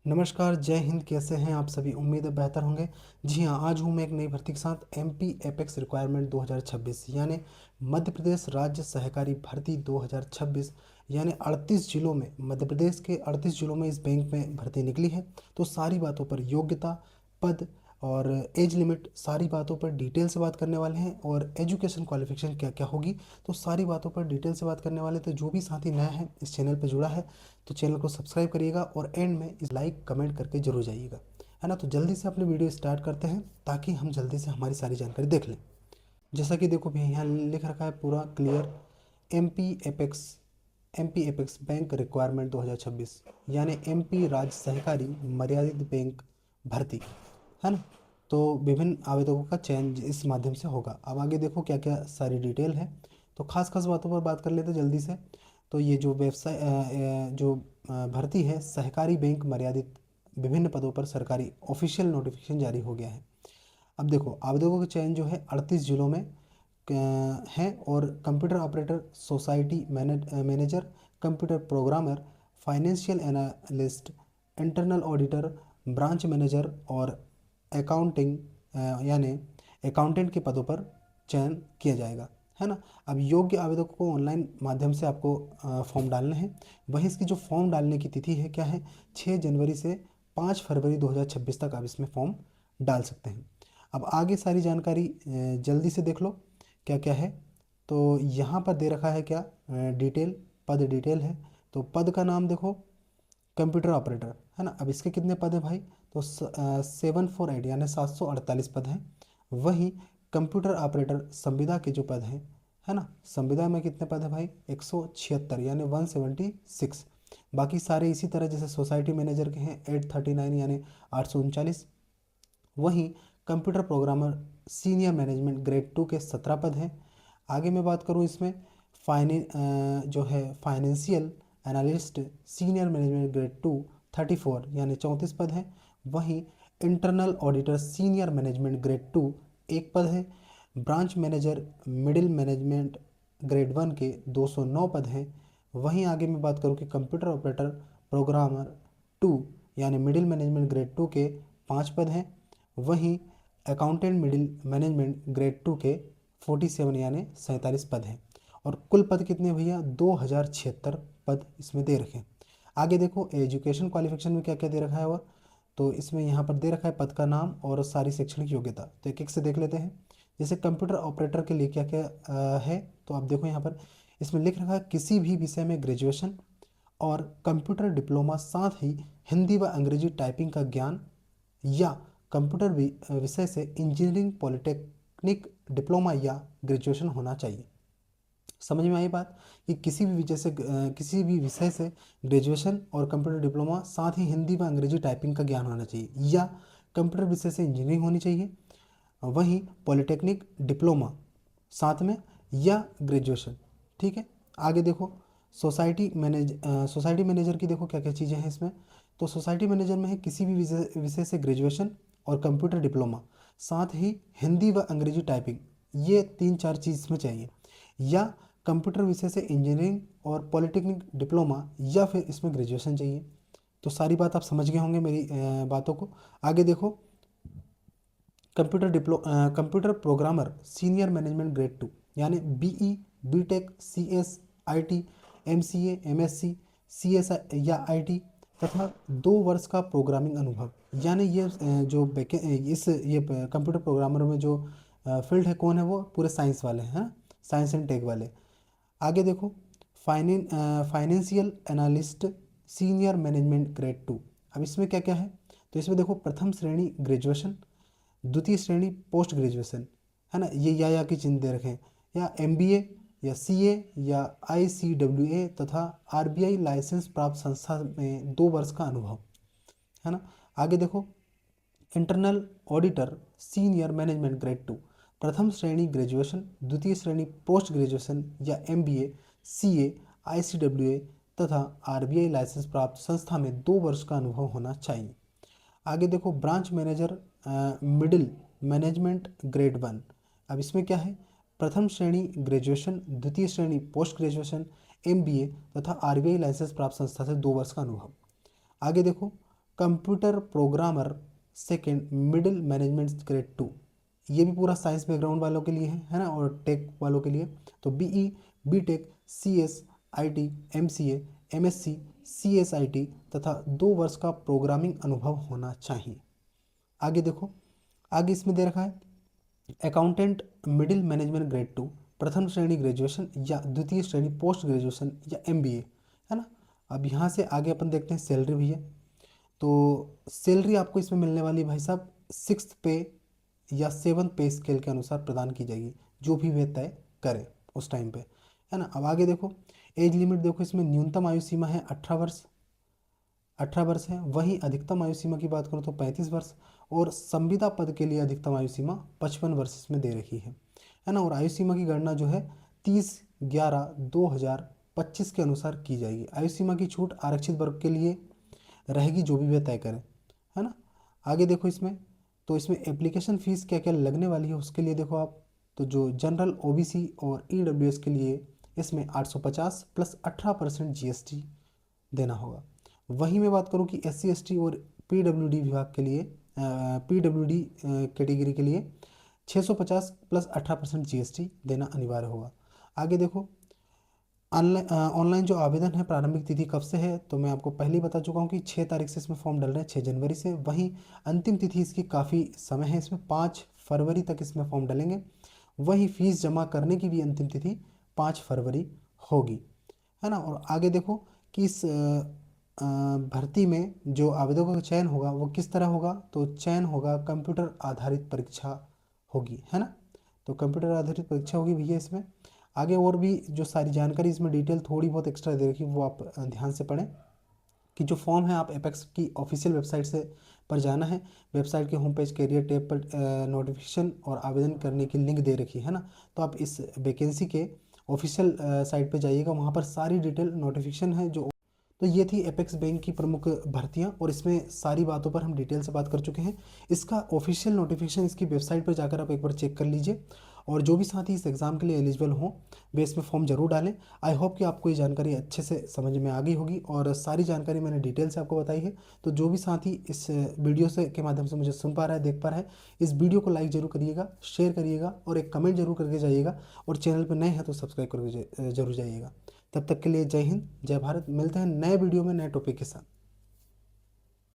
नमस्कार, जय हिंद। कैसे हैं आप सभी? उम्मीद है बेहतर होंगे। जी हाँ, आज हूँ मैं एक नई भर्ती के साथ एमपी एपेक्स रिक्वायरमेंट 2026 यानी मध्य प्रदेश राज्य सहकारी भर्ती 2026 यानी 38 जिलों में, मध्य प्रदेश के 38 जिलों में इस बैंक में भर्ती निकली है। तो सारी बातों पर, योग्यता, पद और एज लिमिट, सारी बातों पर डिटेल से बात करने वाले हैं। और एजुकेशन क्वालिफिकेशन क्या क्या होगी, तो सारी बातों पर डिटेल से बात करने वाले। तो जो भी साथी नया है इस चैनल पर जुड़ा है तो चैनल को सब्सक्राइब करिएगा और एंड में इस लाइक कमेंट करके जरूर जाइएगा, है ना। तो जल्दी से अपनी वीडियो स्टार्ट करते हैं ताकि हम जल्दी से हमारी सारी जानकारी देख लें। जैसा कि देखो भैया, यहाँ लिख रखा है पूरा clear, MP apex MP apex bank requirement 2026 यानी एमपी राज्य सहकारी मर्यादित बैंक भर्ती, है ना। तो विभिन्न आवेदकों का चयन इस माध्यम से होगा। अब आगे देखो क्या क्या सारी डिटेल है। तो खास खास बातों पर बात कर लेते हैं जल्दी से। तो ये जो व्यवसाय जो भर्ती है, सहकारी बैंक मर्यादित विभिन्न पदों पर सरकारी ऑफिशियल नोटिफिकेशन जारी हो गया है। अब देखो, आवेदकों का चयन जो है 38 जिलों में है। और computer operator, society manager, computer programmer, financial analyst, internal auditor, branch manager और अकाउंटिंग यानी अकाउंटेंट के पदों पर चयन किया जाएगा, है ना। अब योग्य आवेदकों को ऑनलाइन माध्यम से आपको फॉर्म डालने हैं। वहीं इसकी जो फॉर्म डालने की तिथि है क्या है, 6 जनवरी से 5 फरवरी 2026 तक आप इसमें फॉर्म डाल सकते हैं। अब आगे सारी जानकारी जल्दी से देख लो क्या क्या है। तो यहाँ पर दे रखा है क्या, डिटेल, पद डिटेल है। तो पद का नाम देखो, कंप्यूटर ऑपरेटर, है ना। अब इसके कितने पद हैं भाई, तो 748 यानी 748 पद हैं। वहीं कंप्यूटर ऑपरेटर संविदा के जो पद हैं, है ना, संविदा में कितने पद हैं भाई, 176 यानी 176। बाकी सारे इसी तरह जैसे सोसाइटी मैनेजर के हैं 839 यानी 839। वहीं computer programmer senior management grade 2 के 17 पद हैं। आगे मैं बात करूँ इसमें, जो है financial analyst senior management grade 2 34 यानी 34 पद हैं। वहीं internal auditor senior management grade 2 एक पद है। Branch manager middle management grade 1 के 209 पद हैं। वहीं आगे मैं बात करूँ कि कंप्यूटर ऑपरेटर प्रोग्रामर 2 यानी मिडिल मैनेजमेंट ग्रेड 2 के 5 पद हैं। वहीं अकाउंटेंट मिडिल मैनेजमेंट ग्रेड 2 के 47 यानी 47 पद हैं। और कुल पद कितने भैया, 2076 पद इसमें दे रखे हैं। आगे देखो एजुकेशन क्वालिफिकेशन में क्या क्या दे रखा है। और तो इसमें यहाँ पर दे रखा है पद का नाम और सारी शैक्षणिक योग्यता। तो एक एक से देख लेते हैं। जैसे कंप्यूटर ऑपरेटर के लिए क्या क्या है, तो आप देखो यहाँ पर इसमें लिख रखा है किसी भी विषय में ग्रेजुएशन और कंप्यूटर डिप्लोमा, साथ ही हिंदी व अंग्रेजी टाइपिंग का ज्ञान, या कंप्यूटर विषय से इंजीनियरिंग, पॉलिटेक्निक डिप्लोमा या ग्रेजुएशन होना चाहिए। समझ में आई बात, कि किसी भी विषय से ग्रेजुएशन और कंप्यूटर डिप्लोमा, साथ ही हिंदी व अंग्रेजी टाइपिंग का ज्ञान होना चाहिए, या कंप्यूटर विषय से इंजीनियरिंग होनी चाहिए, वहीं पॉलिटेक्निक डिप्लोमा साथ में, या ग्रेजुएशन। ठीक है। आगे देखो, सोसाइटी मैनेजर की देखो क्या क्या चीज़ें हैं इसमें। तो सोसाइटी मैनेजर में है किसी भी विषय से ग्रेजुएशन और कंप्यूटर डिप्लोमा, साथ ही हिंदी व अंग्रेजी टाइपिंग, ये 3-4 चीज़ इसमें चाहिए, या कंप्यूटर विषय से इंजीनियरिंग और पॉलिटेक्निक डिप्लोमा, या फिर इसमें ग्रेजुएशन चाहिए। तो सारी बात आप समझ गए होंगे मेरी बातों को। आगे देखो, computer programmer senior management grade 2 यानी BE, BTech, CS, IT, MCA, MSc, CS या आईटी, तथा 2 वर्ष का प्रोग्रामिंग अनुभव। यानी ये जो ये कंप्यूटर प्रोग्रामर में जो फील्ड है, कौन है वो, पूरे साइंस वाले हैं, साइंस एंड टेक वाले। आगे देखो, financial analyst senior management grade 2। अब इसमें क्या क्या है, तो इसमें देखो प्रथम श्रेणी ग्रेजुएशन, द्वितीय श्रेणी पोस्ट ग्रेजुएशन, है ना, ये या की चिन्ह दे रखें, या एमबीए या सीए या आईसीडब्ल्यूए तथा आरबीआई लाइसेंस प्राप्त संस्था में 2 वर्ष का अनुभव, है ना। आगे देखो, internal auditor senior management grade 2 प्रथम श्रेणी ग्रेजुएशन, द्वितीय श्रेणी पोस्ट ग्रेजुएशन या एमबीए, सीए, आईसीडब्ल्यूए तथा आरबीआई लाइसेंस प्राप्त संस्था में 2 वर्ष का अनुभव होना चाहिए। आगे देखो, branch manager middle management grade 1। अब इसमें क्या है, प्रथम श्रेणी ग्रेजुएशन, द्वितीय श्रेणी पोस्ट ग्रेजुएशन, एमबीए तथा आरबीआई लाइसेंस प्राप्त संस्था से 2 वर्ष का अनुभव। आगे देखो, computer programmer second middle management grade 2, ये भी पूरा साइंस बैकग्राउंड वालों के लिए है ना, और टेक वालों के लिए। तो BE, BTech, CS, IT, MCA, MSc, CS IT तथा 2 वर्ष का प्रोग्रामिंग अनुभव होना चाहिए। आगे देखो, आगे इसमें दे रखा है अकाउंटेंट मिडिल मैनेजमेंट ग्रेड 2, प्रथम श्रेणी ग्रेजुएशन या द्वितीय श्रेणी पोस्ट ग्रेजुएशन या एमबीए, है ना। अब यहाँ से आगे अपन देखते हैं सैलरी भी है। तो सैलरी आपको इसमें मिलने वाली भाई साहब 6th पे या 7th पे स्केल के अनुसार प्रदान की जाएगी, जो भी वे तय करें उस टाइम पे, है ना। अब आगे देखो, एज लिमिट देखो, इसमें न्यूनतम आयु सीमा है 18 वर्ष, 18 वर्ष है। वहीं अधिकतम आयु सीमा की बात करूँ तो 35 वर्ष, और संविदा पद के लिए अधिकतम आयु सीमा 55 वर्ष इसमें दे रखी है ना। और आयु सीमा की गणना जो है 30/11/2025 के अनुसार की जाएगी। आयु सीमा की छूट आरक्षित वर्ग के लिए रहेगी, जो भी वे तय करें, है ना। आगे देखो इसमें, तो इसमें एप्लीकेशन फ़ीस क्या क्या लगने वाली है उसके लिए देखो आप, तो जो जनरल, ओबीसी और ईडब्ल्यूएस के लिए इसमें 850 प्लस 18% जीएसटी देना होगा। वहीं मैं बात करूं कि एससी एसटी और पीडब्ल्यूडी विभाग के लिए, पीडब्ल्यूडी कैटेगरी के लिए 650 प्लस 18% जीएसटी देना अनिवार्य होगा। आगे देखो, ऑनलाइन जो आवेदन है प्रारंभिक तिथि कब से है, तो मैं आपको पहले ही बता चुका हूँ कि 6 तारीख से इसमें फॉर्म डल रहे हैं, 6 जनवरी से। वहीं अंतिम तिथि इसकी काफ़ी समय है, इसमें 5 फरवरी तक इसमें फॉर्म डलेंगे। वहीं फीस जमा करने की भी अंतिम तिथि 5 फरवरी होगी, है ना। और आगे देखो कि इस भर्ती में जो आवेदकों का चयन होगा वो किस तरह होगा, तो चयन होगा कंप्यूटर आधारित परीक्षा होगी, है ना। तो कंप्यूटर आधारित परीक्षा होगी भैया इसमें। आगे और भी जो सारी जानकारी इसमें डिटेल थोड़ी बहुत एक्स्ट्रा दे रखी, वो आप ध्यान से पढ़ें। कि जो फॉर्म है आप एपेक्स की ऑफिशियल वेबसाइट से पर जाना है, वेबसाइट के होम पेज कैरियर टैब पर नोटिफिकेशन और आवेदन करने की लिंक दे रखी है ना। तो आप इस वैकेंसी के ऑफिशियल साइट पर जाइएगा, वहाँ पर सारी डिटेल नोटिफिकेशन है जो। तो ये थी एपेक्स बैंक की प्रमुख भर्तियां, और इसमें सारी बातों पर हम डिटेल से बात कर चुके हैं। इसका ऑफिशियल नोटिफिकेशन इसकी वेबसाइट पर जाकर आप एक बार चेक कर लीजिए, और जो भी साथी इस एग्ज़ाम के लिए एलिजिबल हों वे इसमें फॉर्म जरूर डालें। आई होप कि आपको ये जानकारी अच्छे से समझ में आ गई होगी, और सारी जानकारी मैंने डिटेल से आपको बताई है। तो जो भी साथी इस वीडियो से के माध्यम से मुझे सुन पा रहा है, देख पा रहा है, इस वीडियो को लाइक जरूर करिएगा, शेयर करिएगा, और एक कमेंट जरूर करके जाइएगा, और चैनल पर नए हैं तो सब्सक्राइब करके जरूर जाइएगा। तब तक के लिए जय हिंद, जय भारत। मिलते हैं नए वीडियो में नए टॉपिक के साथ।